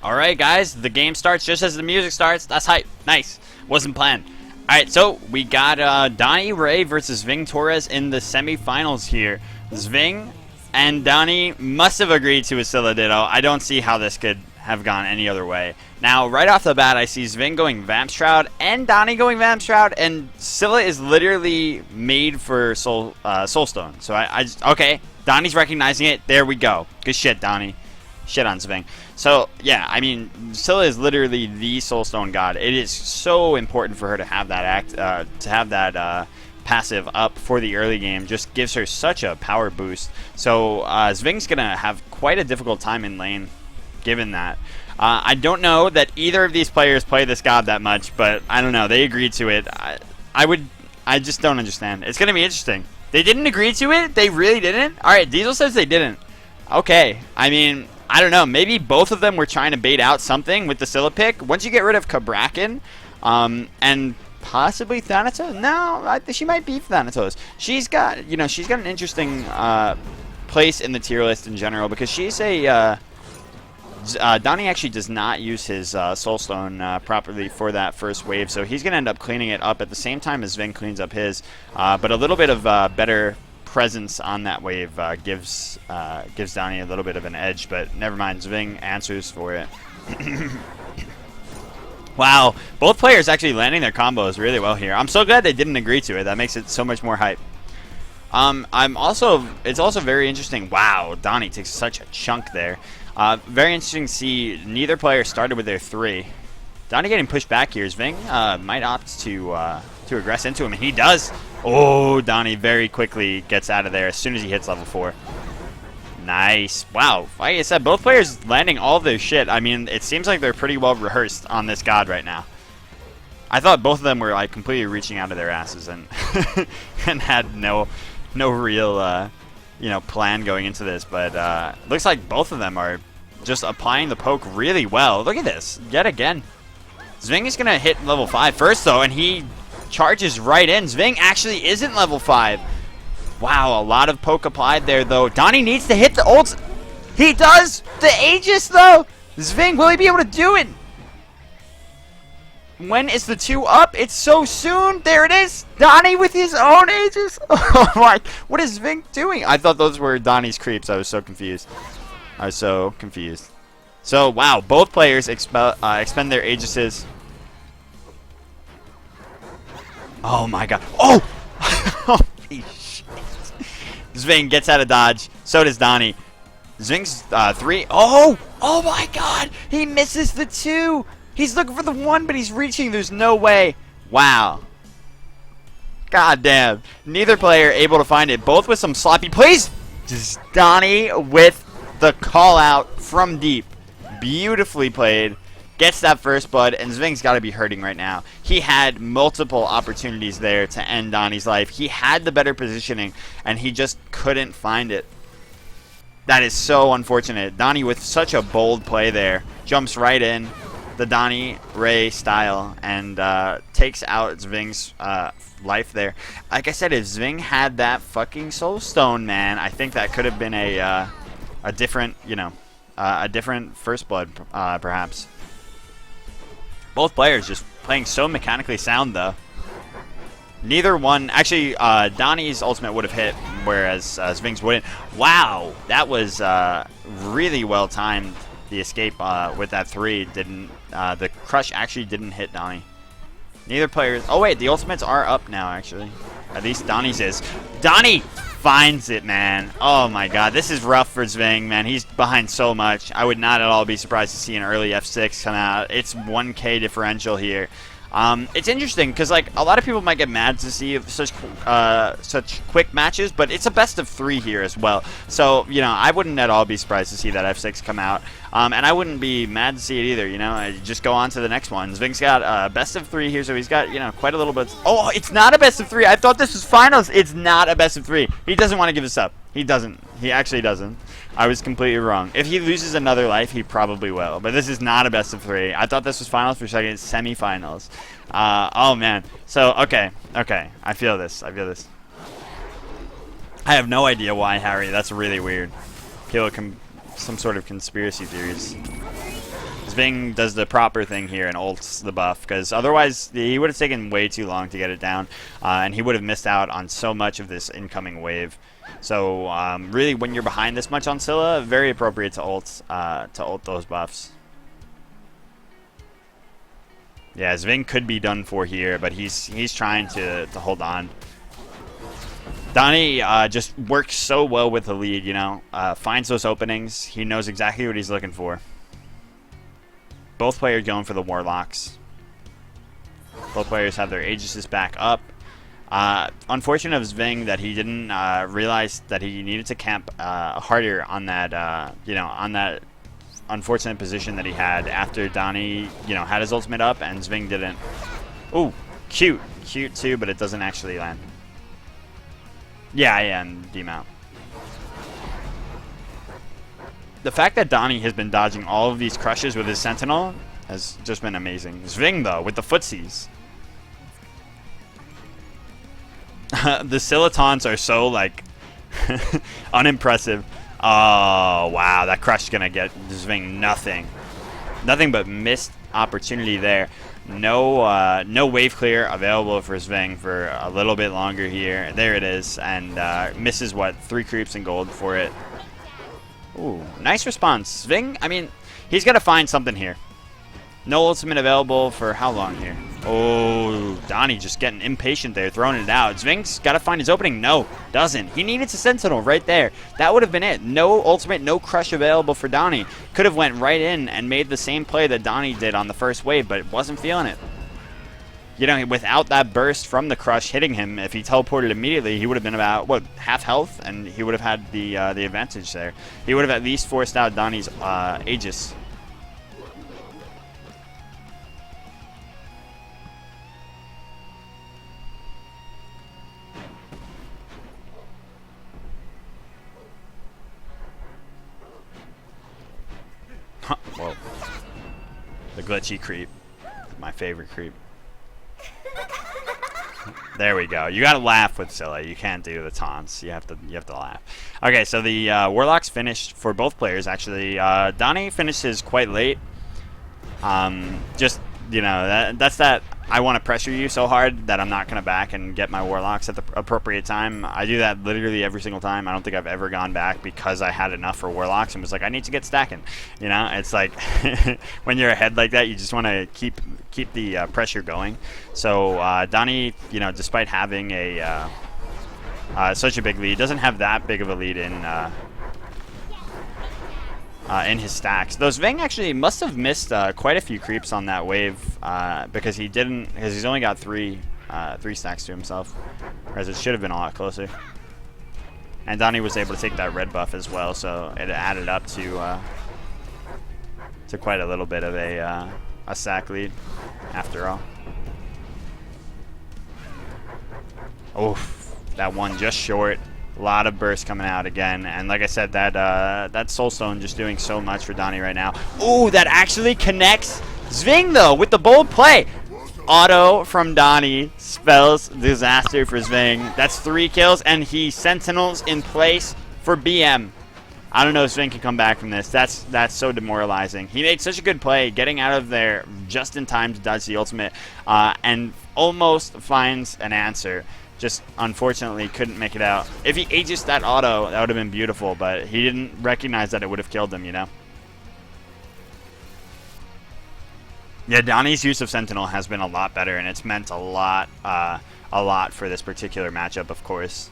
Alright guys, the game starts just as the music starts. That's hype. Nice. Wasn't planned. Alright, so we got Donnie Ray versus Zving Torres in the semifinals here. Zving and Donnie must have agreed to a Scylla Ditto. I don't see how this could have gone any other way. Now, right off the bat, I see Zving going Vamp Shroud and Donnie going Vamp Shroud, and Scylla is literally made for Soulstone. So okay, Donnie's recognizing it. There we go. Good shit, Donnie. Shit on Zving. So, yeah, I mean, Scylla is literally the Soulstone god. It is so important for her to have that passive up for the early game. Just gives her such a power boost. So, Zving's going to have quite a difficult time in lane, given that. I don't know that either of these players play this god that much, but I don't know. They agreed to it. I just don't understand. It's going to be interesting. They didn't agree to it? They really didn't? Alright, Diesel says they didn't. Okay, I mean, I don't know. Maybe both of them were trying to bait out something with the Scylla pick. Once you get rid of Kabrakan, and possibly Thanatos. No, she might be Thanatos. She's got an interesting place in the tier list in general because she's a. Donnie actually does not use his Soulstone properly for that first wave, so he's gonna end up cleaning it up at the same time as Zving cleans up his. But a little bit of better presence on that wave gives Donnie a little bit of an edge, but never mind. Zving answers for it. Wow, both players actually landing their combos really well here. I'm so glad they didn't agree to it. That makes it so much more hype. It's also very interesting. Wow, Donnie takes such a chunk there. Very interesting to see neither player started with their 3. Donnie getting pushed back here. Zving might opt to aggress into him, and he does. Oh, Donnie very quickly gets out of there as soon as he hits level 4. Nice. Wow. Like I said, both players landing all of their shit. I mean, it seems like they're pretty well rehearsed on this god right now. I thought both of them were like completely reaching out of their asses and and had no real plan going into this, but looks like both of them are just applying the poke really well. Look at this yet again. Zving is gonna hit level 5 first though, and he charges right in. Zving actually isn't level 5. Wow, a lot of poke applied there though. Donnie needs to hit the ults. He does. The Aegis though. Zving, will he be able to do it? When is the 2 up? It's so soon. There it is. Donnie with his own Aegis. Oh my, what is Zving doing? I thought those were Donnie's creeps. I was so confused. So, wow, both players expend their Aegises. Oh my god. Oh! Holy shit. Zving gets out of dodge. So does Donnie. Zving's 3. Oh! Oh my god! He misses the 2! He's looking for the 1, but he's reaching. There's no way. Wow. God damn. Neither player able to find it. Both with some sloppy plays. Just Donnie with the call out from deep. Beautifully played. Gets that first blood, and Zving's got to be hurting right now. He had multiple opportunities there to end Donnie's life. He had the better positioning, and he just couldn't find it. That is so unfortunate. Donnie with such a bold play there. Jumps right in. The Donnie Ray style, and takes out Zving's life there. Like I said, if Zving had that fucking Soulstone, man, I think that could have been a different, a different first blood, perhaps. Both players just playing so mechanically sound, though. Neither one, actually, Donnie's ultimate would have hit, whereas Zving's wouldn't. Wow, that was really well timed. The escape with that 3 didn't. The crush actually didn't hit Donnie. Neither players. Oh wait, the ultimates are up now. Actually, at least Donnie's is. Donnie finds it, man. Oh my god, this is rough for Zving, man. He's behind so much. I would not at all be surprised to see an early F6 come out. It's 1K differential here. It's interesting because like a lot of people might get mad to see such quick matches, but it's a best of 3 here as well. So I wouldn't at all be surprised to see that F6 come out, and I wouldn't be mad to see it either. I just go on to the next one. Zving's got a best of 3 here, so he's got quite a little bit. Oh, it's not a best of 3. I thought this was finals. It's not a best of 3. He doesn't want to give this up. He doesn't. He actually doesn't. I was completely wrong. If he loses another life, he probably will. But this is not a best of 3. I thought this was finals for a second. It's semifinals. Oh man. So okay. I feel this. I have no idea why, Harry. That's really weird. Some sort of conspiracy theories. Zving does the proper thing here and ults the buff, because otherwise he would have taken way too long to get it down, and he would have missed out on so much of this incoming wave. So really, when you're behind this much on Scylla, very appropriate to ult those buffs. Yeah, Zving could be done for here, but he's trying to hold on. Donnie just works so well with the lead, you know, finds those openings. He knows exactly what he's looking for. Both players going for the Warlocks. Both players have their Aegises back up. Unfortunate of Zving that he didn't realize that he needed to camp harder on that, you know, on that unfortunate position that he had after Donnie, you know, had his ultimate up and Zving didn't. Ooh, cute too, but it doesn't actually land. Yeah, and demount. The fact that Donnie has been dodging all of these crushes with his Sentinel has just been amazing. Zving, though, with the footsies. The Scylla taunts are so, like, unimpressive. Oh, wow, that crush is going to get Zving nothing. Nothing but missed opportunity there. No wave clear available for Zving for a little bit longer here. There it is, and misses, what, 3 creeps in gold for it. Ooh, nice response. Zving, I mean, he's got to find something here. No ultimate available for how long here? Oh, Donnie just getting impatient there, throwing it out. Zving's got to find his opening. No, doesn't. He needed to Sentinel right there. That would have been it. No ultimate, no crush available for Donnie. Could have went right in and made the same play that Donnie did on the first wave, but wasn't feeling it. You know, without that burst from the crush hitting him, if he teleported immediately, he would have been about, what, half health, and he would have had the advantage there. He would have at least forced out Donnie's Aegis. Whoa. The glitchy creep. My favorite creep. There we go. You gotta laugh with Scylla. You can't do the taunts. You have to laugh. Okay, so the Warlocks finished for both players actually. Donnie finishes quite late. Just, you know, that's that I want to pressure you so hard that I'm not going to back and get my Warlocks at the appropriate time. I do that literally every single time. I don't think I've ever gone back because I had enough for Warlocks and was like, I need to get stacking. You know, it's like when you're ahead like that, you just want to keep the pressure going. So Donnie, you know, despite having a such a big lead, doesn't have that big of a lead in his stacks. Though Zving actually must have missed quite a few creeps on that wave because he's only got three stacks to himself, whereas it should have been a lot closer. And Donnie was able to take that red buff as well, so it added up to quite a little bit of a stack lead after all. Oof, that one just short. A lot of burst coming out again, and like I said, that Soulstone just doing so much for Donnie right now. Ooh, that actually connects Zving though with the bold play. Auto from Donnie spells disaster for Zving. That's 3 kills, and he Sentinels in place for BM. I don't know if Zving can come back from this. That's so demoralizing. He made such a good play, getting out of there just in time to dodge the ultimate, and almost finds an answer. Just unfortunately couldn't make it out. If he aegis that auto, that would have been beautiful, but he didn't recognize that it would have killed him, you know? Yeah, Donnie's use of Sentinel has been a lot better, and it's meant a lot for this particular matchup, of course.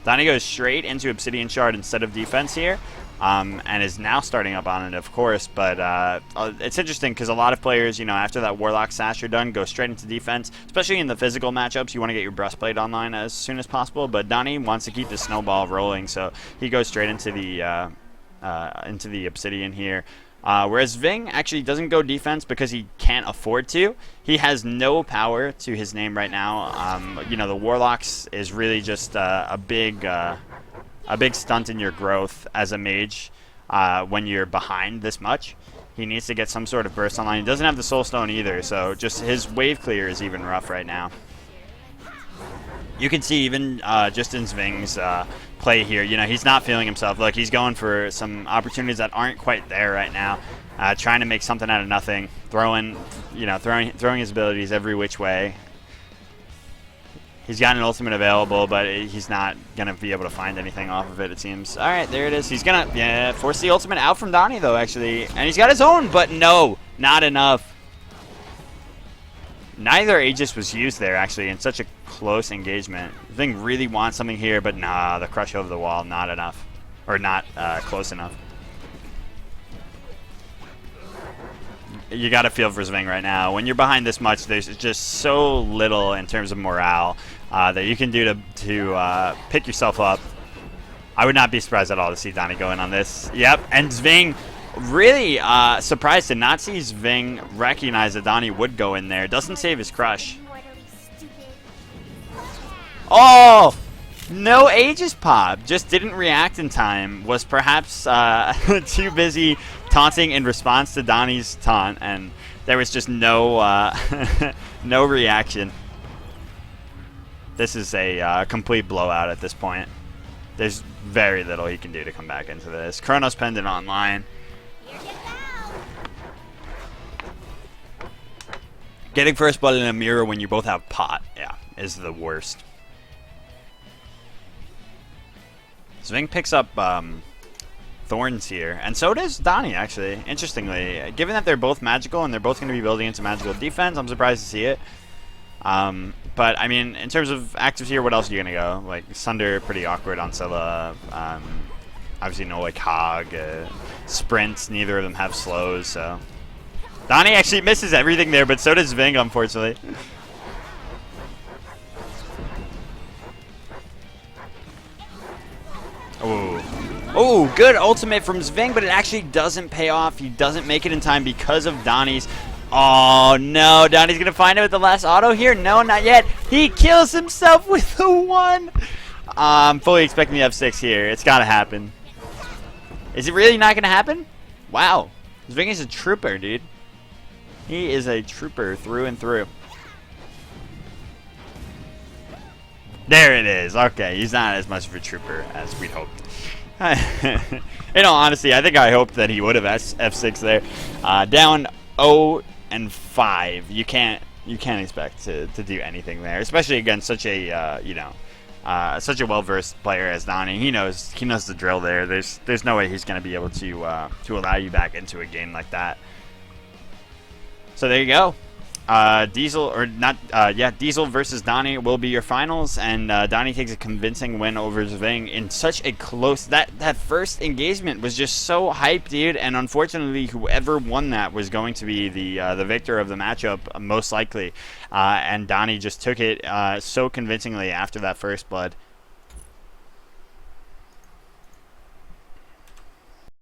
Donnie goes straight into Obsidian Shard instead of defense here, and is now starting up on it, of course, but it's interesting because a lot of players, you know, after that Warlock Sash are done, go straight into defense, especially in the physical matchups. You want to get your Breastplate online as soon as possible, but Donnie wants to keep the snowball rolling, so he goes straight into the Obsidian here. Whereas Zving actually doesn't go defense because he can't afford to. He has no power to his name right now. You know, the Warlocks is really just a big stunt in your growth as a mage when you're behind this much. He needs to get some sort of burst online. He doesn't have the Soulstone either, so just his wave clear is even rough right now. You can see even just in Zving's play here. You know, he's not feeling himself. Look, he's going for some opportunities that aren't quite there right now. Trying to make something out of nothing, throwing his abilities every which way. He's got an ultimate available, but he's not gonna be able to find anything off of it, it seems. All right, there it is. He's gonna force the ultimate out from Donnie though, actually, and he's got his own, but no, not enough. Neither Aegis was used there, actually, in such a close engagement. Zwing really wants something here, but nah, the crush over the wall, not enough. Or not close enough. You got to feel for Zwing right now. When you're behind this much, there's just so little in terms of morale that you can do to pick yourself up. I would not be surprised at all to see Donnie go in on this. Yep, and Zwing... Really surprised to not see Zwing recognize that Donnie would go in there. Doesn't save his crush. Oh! No Aegis pop. Just didn't react in time. Was perhaps too busy taunting in response to Donnie's taunt. And there was just no, no reaction. This is a complete blowout at this point. There's very little he can do to come back into this. Chronos Pendant online. Getting first blood in a mirror when you both have pot, yeah, is the worst. Zwing picks up Thorns here, and so does Donnie, actually, interestingly. Given that they're both magical and they're both going to be building into magical defense, I'm surprised to see it. But, I mean, in terms of actives here, what else are you going to go? Like, Sunder, pretty awkward on Scylla. Obviously no, like, Hog. Sprints, neither of them have slows, so... Donnie actually misses everything there, but so does Zwing, unfortunately. Ooh. Oh, good ultimate from Zwing, but it actually doesn't pay off. He doesn't make it in time because of Donnie's. Oh, no. Donnie's going to find it with the last auto here. No, not yet. He kills himself with the 1. I'm fully expecting the F6 here. It's got to happen. Is it really not going to happen? Wow. Zwing is a trooper, dude. He is a trooper through and through. There it is. Okay, he's not as much of a trooper as we'd hoped. In all honesty, I think I hoped that he would have F6 there. Down 0 and 5. You can't expect to do anything there, especially against such a such a well-versed player as Donnie. He knows the drill there. There's no way he's going to be able to allow you back into a game like that. So there you go. Diesel versus Donnie will be your finals, and Donnie takes a convincing win over Zwing in such a close. That first engagement was just so hyped, dude. And unfortunately, whoever won that was going to be the victor of the matchup, most likely. And Donnie just took it so convincingly after that first blood.